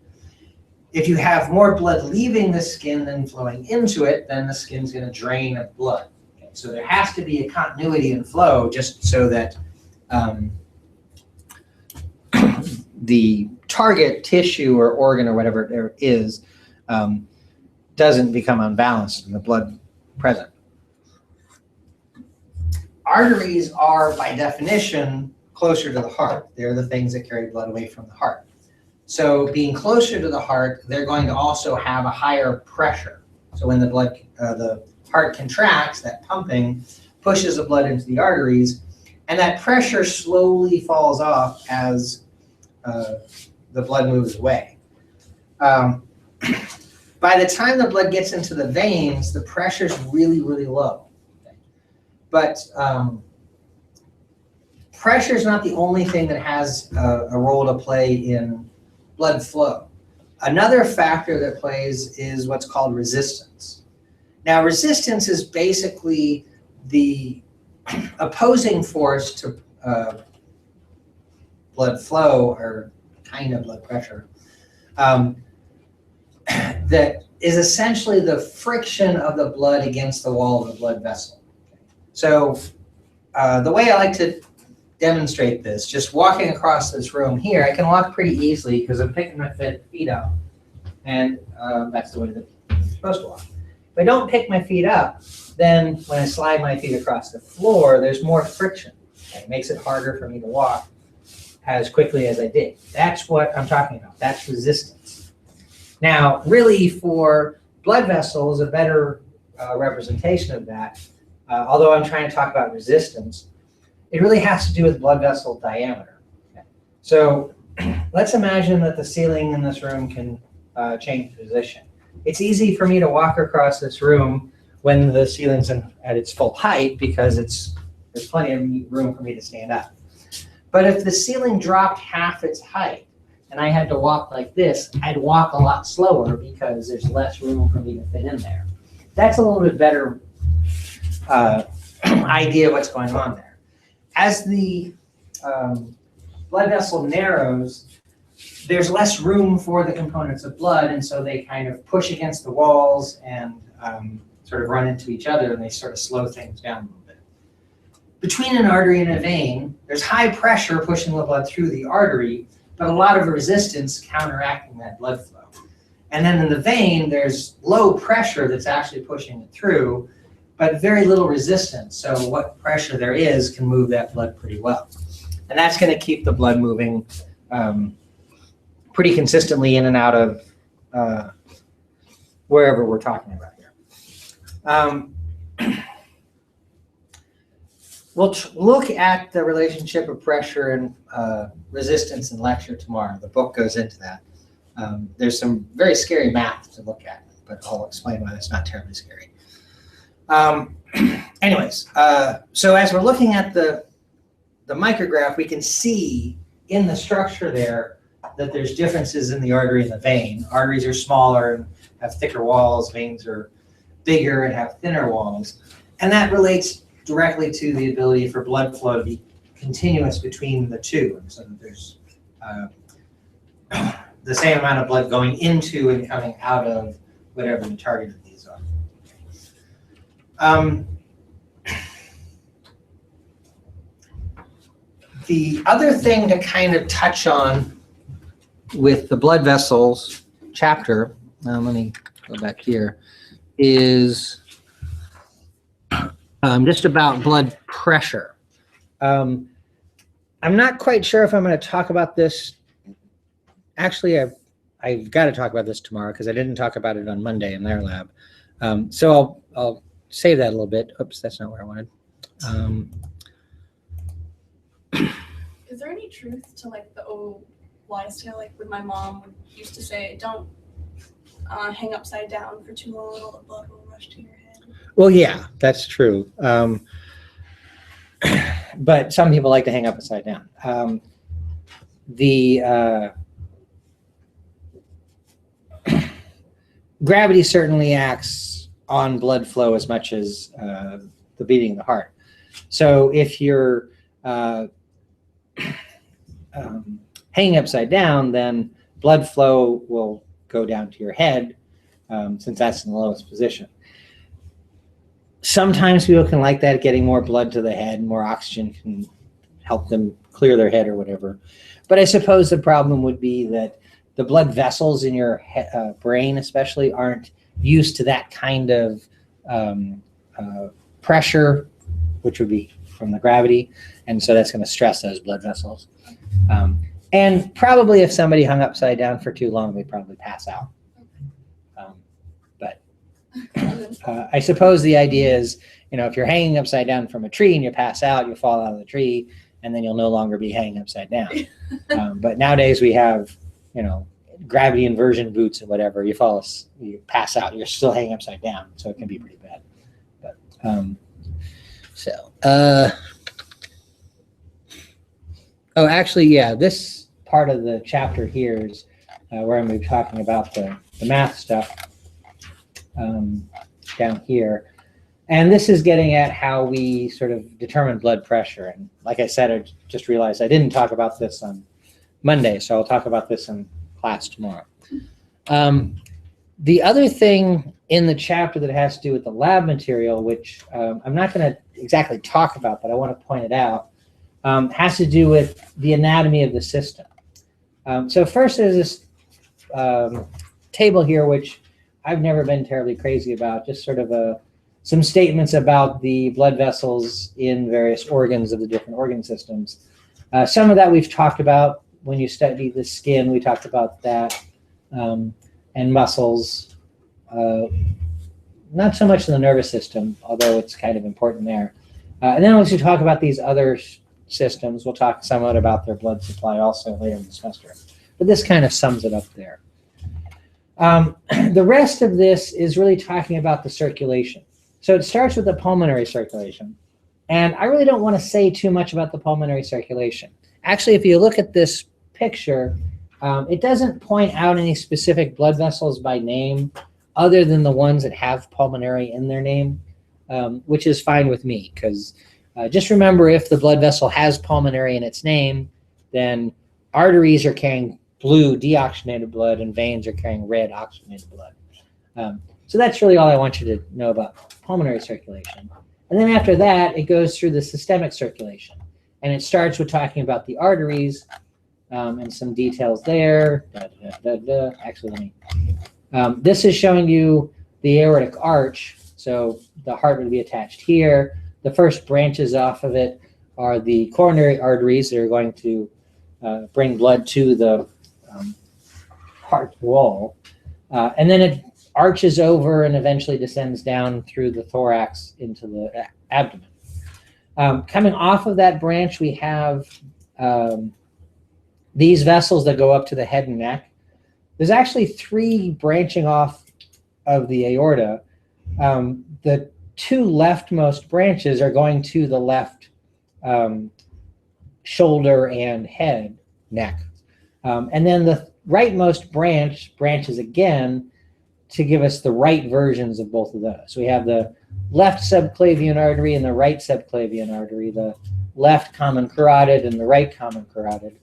If you have more blood leaving the skin than flowing into it, then the skin's going to drain of blood. Okay? So there has to be a continuity in flow just so that the target tissue or organ or whatever it is doesn't become unbalanced in the blood present. Arteries are, by definition, closer to the heart. They're the things that carry blood away from the heart. So being closer to the heart, they're going to also have a higher pressure. So when the heart contracts, that pumping pushes the blood into the arteries, and that pressure slowly falls off as the blood moves away. By the time the blood gets into the veins, the pressure is really, really low. But pressure is not the only thing that has a role to play in blood flow. Another factor that plays is what's called resistance. Now, resistance is basically the opposing force to blood flow, or kind of blood pressure, that is essentially the friction of the blood against the wall of the blood vessel. So the way I like to demonstrate this, just walking across this room here, I can walk pretty easily because I'm picking my feet up, and that's the way that I'm supposed to walk. If I don't pick my feet up, then when I slide my feet across the floor, there's more friction. It makes it harder for me to walk as quickly as I did. That's what I'm talking about. That's resistance. Now, really, for blood vessels, a better representation of that, although I'm trying to talk about resistance, it really has to do with blood vessel diameter. Okay. So let's imagine that the ceiling in this room can change position. It's easy for me to walk across this room when the ceiling's at its full height because there's plenty of room for me to stand up. But if the ceiling dropped half its height and I had to walk like this, I'd walk a lot slower because there's less room for me to fit in there. That's a little bit better idea of what's going on there. As the blood vessel narrows, there's less room for the components of blood, and so they kind of push against the walls and sort of run into each other, and they sort of slow things down a little bit. Between an artery and a vein, there's high pressure pushing the blood through the artery, but a lot of resistance counteracting that blood flow. And then in the vein, there's low pressure that's actually pushing it through, but very little resistance. So what pressure there is can move that blood pretty well. And that's going to keep the blood moving pretty consistently in and out of wherever we're talking about here. We'll look at the relationship of pressure and resistance in lecture tomorrow. The book goes into that. There's some very scary math to look at, but I'll explain why that's not terribly scary. Anyways, so as we're looking at the micrograph, we can see in the structure there that there's differences in the artery and the vein. Arteries are smaller and have thicker walls. Veins are bigger and have thinner walls. And that relates directly to the ability for blood flow to be continuous between the two, so that there's the same amount of blood going into and coming out of whatever the target of these are. The other thing to kind of touch on with the blood vessels chapter, let me go back here, is just about blood pressure. I'm not quite sure if I'm going to talk about this. Actually, I've got to talk about this tomorrow because I didn't talk about it on Monday in their lab. So I'll save that a little bit. Oops, that's not where I wanted. Is there any truth to like the old wise tale, like when my mom used to say, don't hang upside down for too long, all the blood will rush to your head? Well, yeah, that's true. But some people like to hang upside down. Gravity certainly acts on blood flow as much as the beating of the heart. So if you're hanging upside down, then blood flow will go down to your head, since that's in the lowest position. Sometimes people can like that, getting more blood to the head, more oxygen can help them clear their head or whatever. But I suppose the problem would be that the blood vessels in your brain especially aren't used to that kind of pressure, which would be from the gravity, and so that's going to stress those blood vessels. And probably if somebody hung upside down for too long, they'd probably pass out. But I suppose the idea is, if you're hanging upside down from a tree and you pass out, you'll fall out of the tree, and then you'll no longer be hanging upside down. But nowadays we have, gravity inversion boots and whatever. You pass out, you're still hanging upside down, so it can be pretty bad. But oh, actually, yeah, this part of the chapter here is where I'm going to be talking about the math stuff. down here. And this is getting at how we sort of determine blood pressure. And like I said, I just realized I didn't talk about this on Monday, so I'll talk about this in class tomorrow. The other thing in the chapter that has to do with the lab material, which I'm not going to exactly talk about, but I want to point it out, has to do with the anatomy of the system. So first there's this table here, which I've never been terribly crazy about, just sort of some statements about the blood vessels in various organs of the different organ systems. Some of that we've talked about when you study the skin, we talked about that, and muscles. Not so much in the nervous system, although it's kind of important there. And then once we talk about these other systems, we'll talk somewhat about their blood supply also later in the semester. But this kind of sums it up there. The rest of this is really talking about the circulation. So it starts with the pulmonary circulation. And I really don't want to say too much about the pulmonary circulation. Actually, if you look at this picture, it doesn't point out any specific blood vessels by name other than the ones that have pulmonary in their name, which is fine with me, because just remember, if the blood vessel has pulmonary in its name, then arteries are carrying blue deoxygenated blood and veins are carrying red oxygenated blood. So that's really all I want you to know about pulmonary circulation. And then after that, it goes through the systemic circulation. And it starts with talking about the arteries and some details there. Actually, this is showing you the aortic arch. So the heart would be attached here. The first branches off of it are the coronary arteries that are going to bring blood to the heart wall. And then it arches over and eventually descends down through the thorax into the abdomen. Coming off of that branch, we have these vessels that go up to the head and neck. There's actually 3 branching off of the aorta. The 2 leftmost branches are going to the left shoulder and head, neck. And then the rightmost branch branches again to give us the right versions of both of those. So we have the left subclavian artery and the right subclavian artery, the left common carotid and the right common carotid.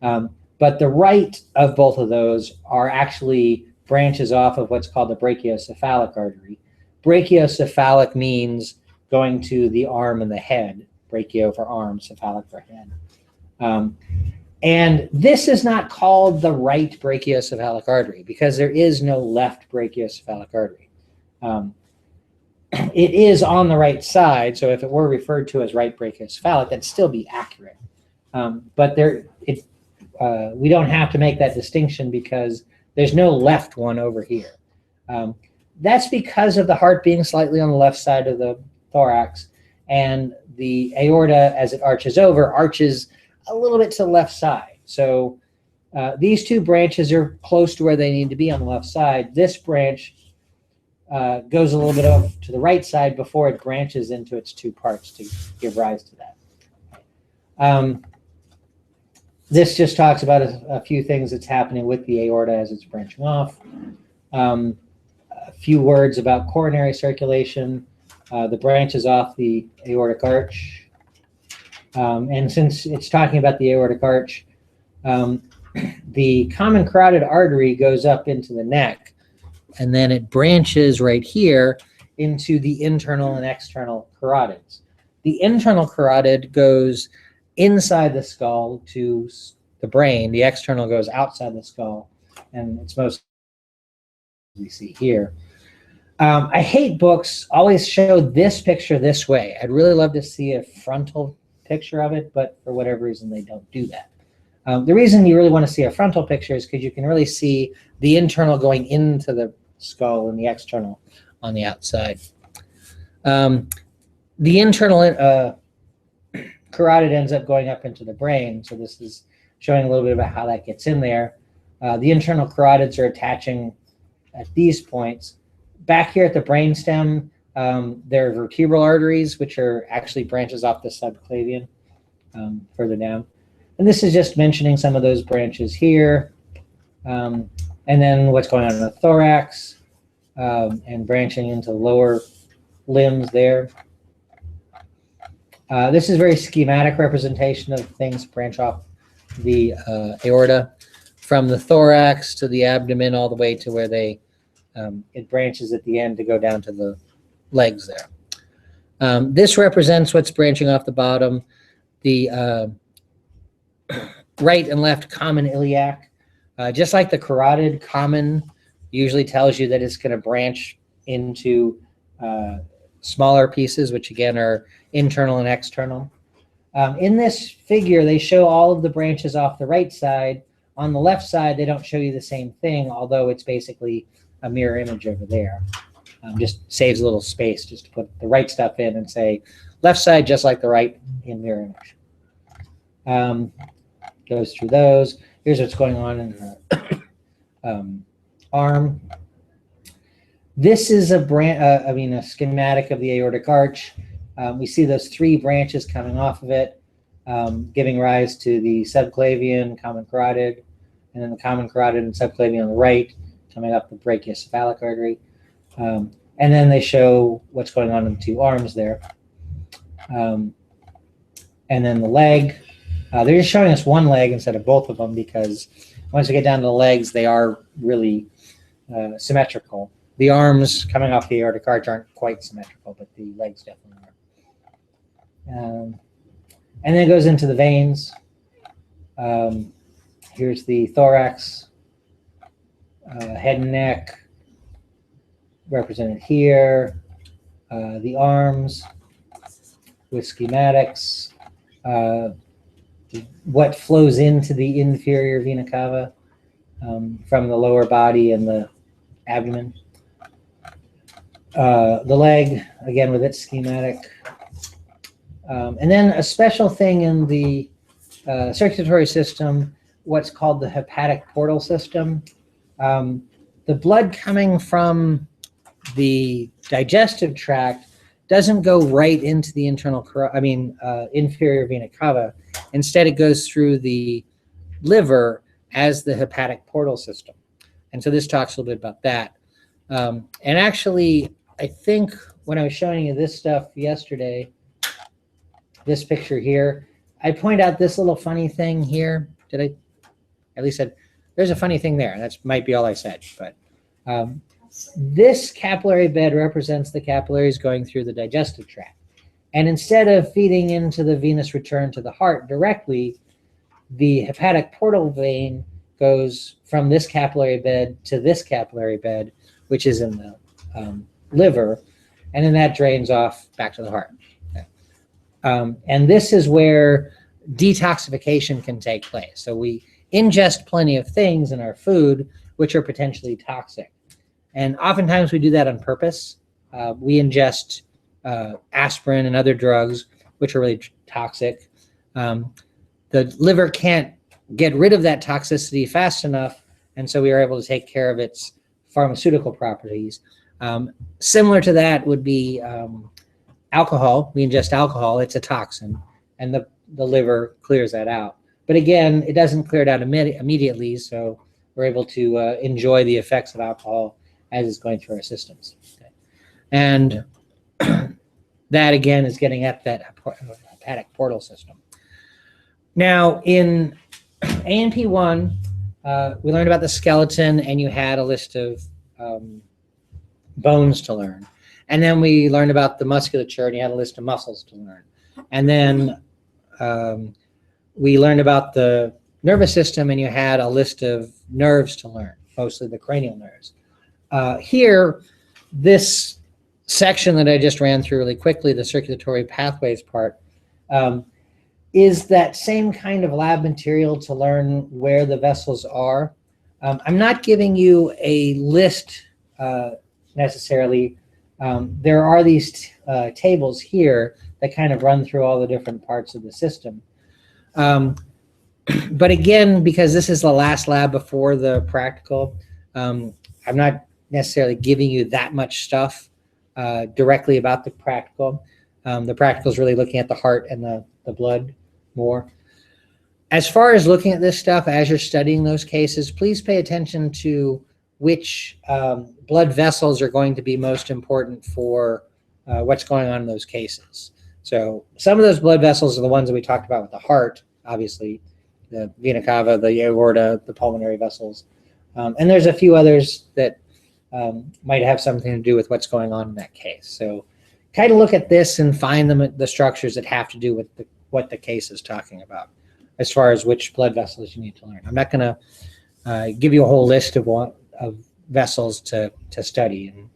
But the right of both of those are actually branches off of what's called the Brachiocephalic artery. Brachiocephalic means going to the arm and the head. Brachio for arm, cephalic for head. And this is not called the right brachiocephalic artery because there is no left brachiocephalic artery. It is on the right side, so if it were referred to as right brachiocephalic, that'd still be accurate. But we don't have to make that distinction because there's no left one over here. That's because of the heart being slightly on the left side of the thorax, and the aorta, as it arches over, arches a little bit to the left side. So these 2 branches are close to where they need to be on the left side. This branch goes a little bit off to the right side before it branches into its 2 parts to give rise to that. This just talks about a few things that's happening with the aorta as it's branching off. A few words about coronary circulation, the branches off the aortic arch. And since it's talking about the aortic arch, the common carotid artery goes up into the neck, and then it branches right here into the internal and external carotids. The internal carotid goes inside the skull to the brain. The external goes outside the skull, and it's most we see here. I hate books always show this picture this way. I'd really love to see a frontal picture of it, but for whatever reason they don't do that. The reason you really want to see a frontal picture is because you can really see the internal going into the skull and the external on the outside. The internal carotid ends up going up into the brain, so this is showing a little bit about how that gets in there. The internal carotids are attaching at these points. Back here at the brainstem, there are vertebral arteries, which are actually branches off the subclavian further down. And this is just mentioning some of those branches here. And then what's going on in the thorax. and branching into lower limbs there. This is a very schematic representation of things branch off the aorta, from the thorax to the abdomen all the way to where they it branches at the end to go down to the legs there. This represents what's branching off the bottom. The right and left common iliac, just like the carotid common usually tells you that it's going to branch into smaller pieces, which again are internal and external. In this figure, they show all of the branches off the right side. On the left side, they don't show you the same thing, although it's basically a mirror image over there. Just saves a little space just to put the right stuff in and say left side just like the right in mirror image. Goes through those. Here's what's going on in the arm. This is a schematic of the aortic arch. We see those three branches coming off of it, giving rise to the subclavian, common carotid, and then the common carotid and subclavian on the right, coming up the brachiocephalic artery. And then they show what's going on in the two arms there. And then the leg. They're just showing us one leg instead of both of them because once we get down to the legs, they are really symmetrical. The arms coming off the aortic arch aren't quite symmetrical, but the legs definitely are. And then it goes into the veins. Here's the thorax, head and neck represented here, the arms with schematics, what flows into the inferior vena cava from the lower body and the abdomen. The leg, again, with its schematic. And then a special thing in the circulatory system, what's called the hepatic portal system. The blood coming from the digestive tract doesn't go right into the inferior vena cava. Instead, it goes through the liver as the hepatic portal system. And so this talks a little bit about that. And actually, I think when I was showing you this stuff yesterday, this picture here, I point out this little funny thing here. Did I? At least said, there's a funny thing there. That might be all I said. But this capillary bed represents the capillaries going through the digestive tract. And instead of feeding into the venous return to the heart directly, the hepatic portal vein goes from this capillary bed to this capillary bed, which is in the liver, and then that drains off back to the heart. Okay. And this is where detoxification can take place. So we ingest plenty of things in our food which are potentially toxic. And oftentimes we do that on purpose. We ingest aspirin and other drugs which are really toxic. The liver can't get rid of that toxicity fast enough, and so we are able to take care of its pharmaceutical properties. Similar to that would be alcohol. We ingest alcohol, it's a toxin, and the liver clears that out. But again, it doesn't clear it out immediately, so we're able to enjoy the effects of alcohol as it's going through our systems. Okay. And that again is getting at that hepatic portal system. Now in A&P 1, we learned about the skeleton, and you had a list of bones to learn. And then we learned about the musculature, and you had a list of muscles to learn. And then we learned about the nervous system, and you had a list of nerves to learn, mostly the cranial nerves. Here, this section that I just ran through really quickly, the circulatory pathways part, is that same kind of lab material to learn where the vessels are. I'm not giving you a list necessarily. There are these tables here that kind of run through all the different parts of the system. But again, because this is the last lab before the practical, I'm not necessarily giving you that much stuff directly about the practical. The practical is really looking at the heart and the blood more. As far as looking at this stuff as you're studying those cases, please pay attention to which blood vessels are going to be most important for what's going on in those cases. So some of those blood vessels are the ones that we talked about with the heart, obviously, the vena cava, the aorta, the pulmonary vessels. And there's a few others that might have something to do with what's going on in that case. So kind of look at this and find the structures that have to do with what the case is talking about as far as which blood vessels you need to learn. I'm not going to give you a whole list of vessels to study. And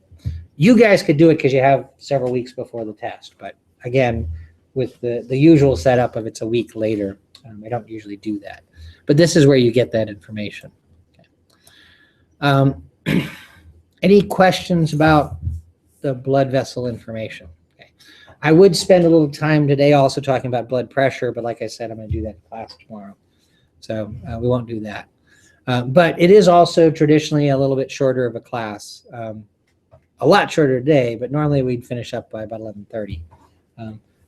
you guys could do it because you have several weeks before the test. But again, with the usual setup of it's a week later, I don't usually do that. But this is where you get that information. Okay. Any questions about the blood vessel information? Okay. I would spend a little time today also talking about blood pressure, but like I said, I'm going to do that in class tomorrow. So we won't do that. But it is also traditionally a little bit shorter of a class. A lot shorter today, but normally we'd finish up by about 11:30.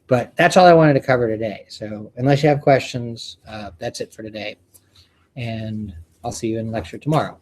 But that's all I wanted to cover today. So unless you have questions, that's it for today. And I'll see you in lecture tomorrow.